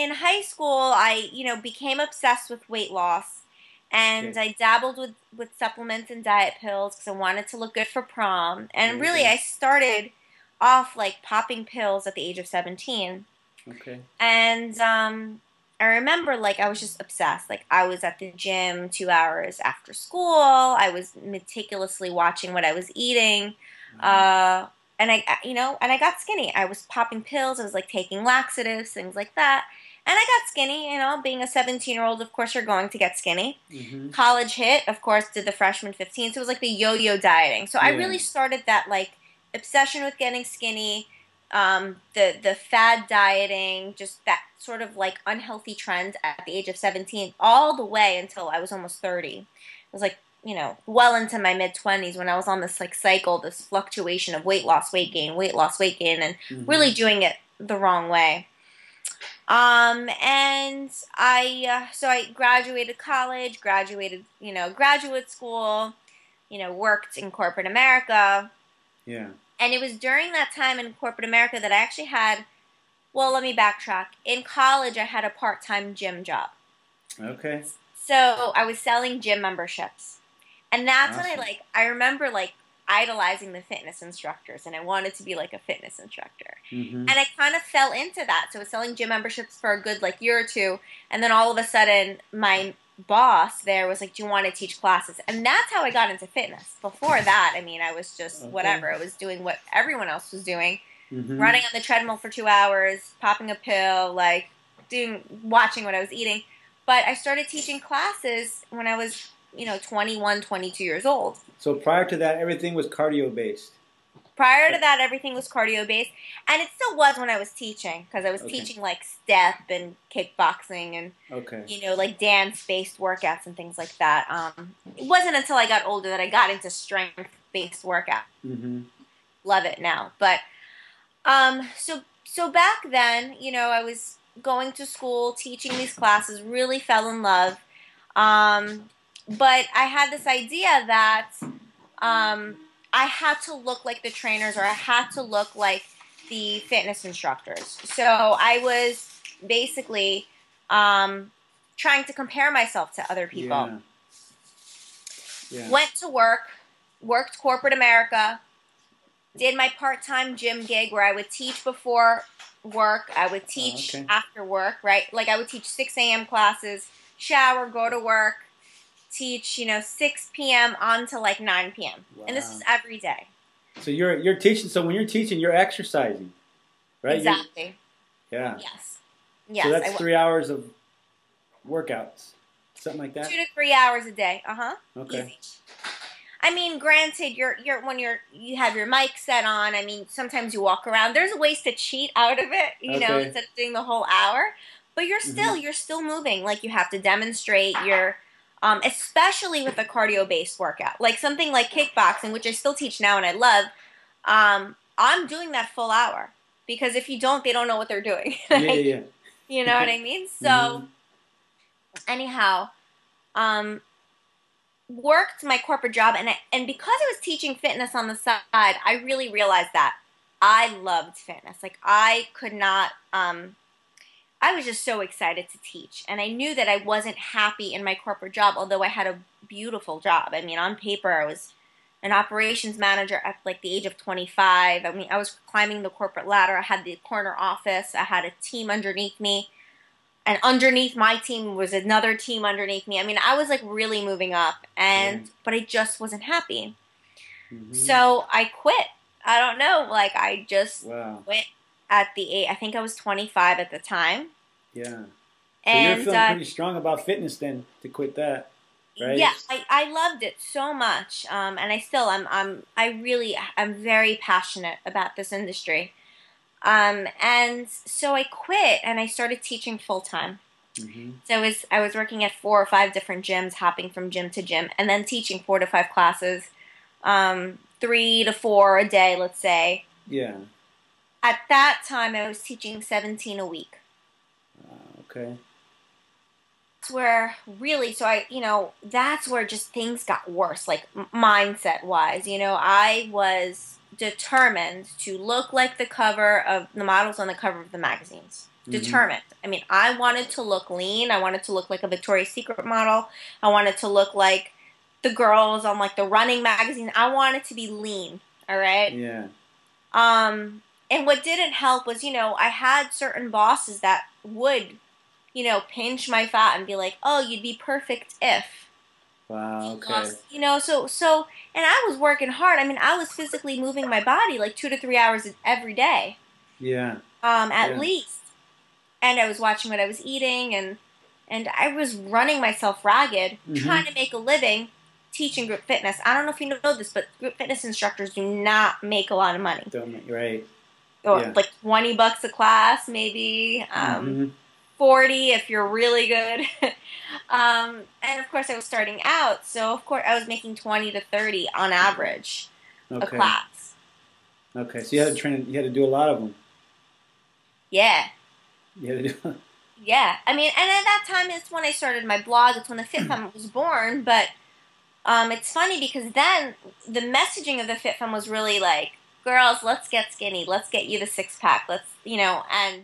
in high school, I, became obsessed with weight loss, and Okay. I dabbled with supplements and diet pills because I wanted to look good for prom. And There you really, go. I started off like popping pills at the age of 17. Okay. And I remember like I was just obsessed. Like I was at the gym 2 hours after school. I was meticulously watching what I was eating. Wow. Uh, and I got skinny. I was popping pills. I was like taking laxatives, things like that. And I got skinny, being a 17-year-old, of course you're going to get skinny. Mm-hmm. College hit, of course, did the freshman 15. So it was like the yo-yo dieting. So I Yeah. really started that like obsession with getting skinny, the fad dieting, just that sort of like unhealthy trend at the age of 17, all the way until I was almost 30. It was like, well into my mid 20s when I was on this like cycle, this fluctuation of weight loss, weight gain, and Mm-hmm. really doing it the wrong way. And so I graduated college, graduated, graduate school, worked in corporate America. Yeah. And it was during that time in corporate America that I actually had, well, let me backtrack. In college, I had a part-time gym job. Okay. So I was selling gym memberships. And that's when Awesome. I remember like idolizing the fitness instructors and I wanted to be like a fitness instructor. Mm-hmm. And I kind of fell into that. So I was selling gym memberships for a good like year or two. And then all of a sudden, my boss there was like, "Do you want to teach classes?" And that's how I got into fitness. Before that, I mean, I was just Okay. whatever. I was doing what everyone else was doing, Mm-hmm. running on the treadmill for 2 hours, popping a pill, like watching what I was eating. But I started teaching classes when I was, 21, 22 years old. So prior to that, everything was cardio based. Prior to that, everything was cardio based, and it still was when I was teaching because I was Okay. teaching like step and kickboxing and Okay. like dance based workouts and things like that. It wasn't until I got older that I got into strength based workout. Mm-hmm. Love it now, but so back then, I was going to school, teaching these classes, really fell in love. Um, but I had this idea that um, I had to look like the trainers or I had to look like the fitness instructors. So I was basically um, trying to compare myself to other people. Yeah. Yeah. Went to work, worked corporate America, did my part-time gym gig where I would teach before work, I would teach Okay. after work, right? Like I would teach 6 a.m. classes, shower, go to work, teach, 6 p.m. on to like 9 p.m. And this is Wow. every day. So you're teaching. So when you're teaching, you're exercising, right? You're Exactly. yeah. Yes. So Yes, I that's was. 3 hours of workouts, something like Two that. to 3 hours a day. Uh-huh. Okay. Easy. I mean, granted, you're when you have your mic set on. I mean, sometimes you walk around. There's ways to cheat out of it, Okay. instead of doing the whole hour. But Mm-hmm. you're still moving. Like you have to demonstrate your, especially with a cardio based workout, like something like kickboxing, which I still teach now and I love. I'm doing that full hour because if you don't, they don't know what they're doing. Yeah. Like, Yeah. you know what I mean? Mm-hmm. So anyhow, um, worked my corporate job and because I was teaching fitness on the side, I really realized that I loved fitness. Like I could not I was just so excited to teach and I knew that I wasn't happy in my corporate job although I had a beautiful job. I mean, on paper I was an operations manager at like the age of 25. I mean, I was climbing the corporate ladder. I had the corner office. I had a team underneath me and underneath my team was another team underneath me. I mean, I was like really moving up, Yeah. and but I just wasn't happy. Mm-hmm. So I quit. I don't know, like I just Wow. quit at the age. I think I was 25 at the time, Yeah. So you're and feeling pretty strong about fitness then to quit that, yeah, right? I loved it so much, and I still I really I'm very passionate about this industry. And so I quit and I started teaching full time. Mm-hmm. So I was working at 4 or 5 different gyms, hopping from gym to gym, and then teaching 4 to 5 classes, 3 to 4 a day, let's say. Yeah. At that time, I was teaching 17 a week. Okay. That's where really, so that's where just things got worse, like mindset wise. I was determined to look like the models on the cover of the magazines. Mm-hmm. determined. I mean, I wanted to look lean. I wanted to look like a Victoria's Secret model. I wanted to look like the girls on like the running magazine. I wanted to be lean. All right. Yeah. And what didn't help was, I had certain bosses that would, pinch my fat and be like, "Oh, you'd be perfect if Wow. you Okay. lost," and I was working hard. I mean, I was physically moving my body like 2 to 3 hours every day, Yeah. at Yeah. least. And I was watching what I was eating, and I was running myself ragged Mm-hmm. trying to make a living teaching group fitness. I don't know if you know this, but group fitness instructors do not make a lot of money. Right. Or Yeah. like $20 a class, maybe, Mm-hmm. 40 if you're really good. And of course, I was starting out, so of course, I was making 20 to 30 on average a Okay. class. Okay. So you had to train. You had to do a lot of them. Yeah. You had to do. Yeah. I mean, and at that time, it's when I started my blog. It's when the Fit Femme was born. But it's funny because then the messaging of the Fit Femme was really like, girls, let's get skinny. Let's get you the six pack. And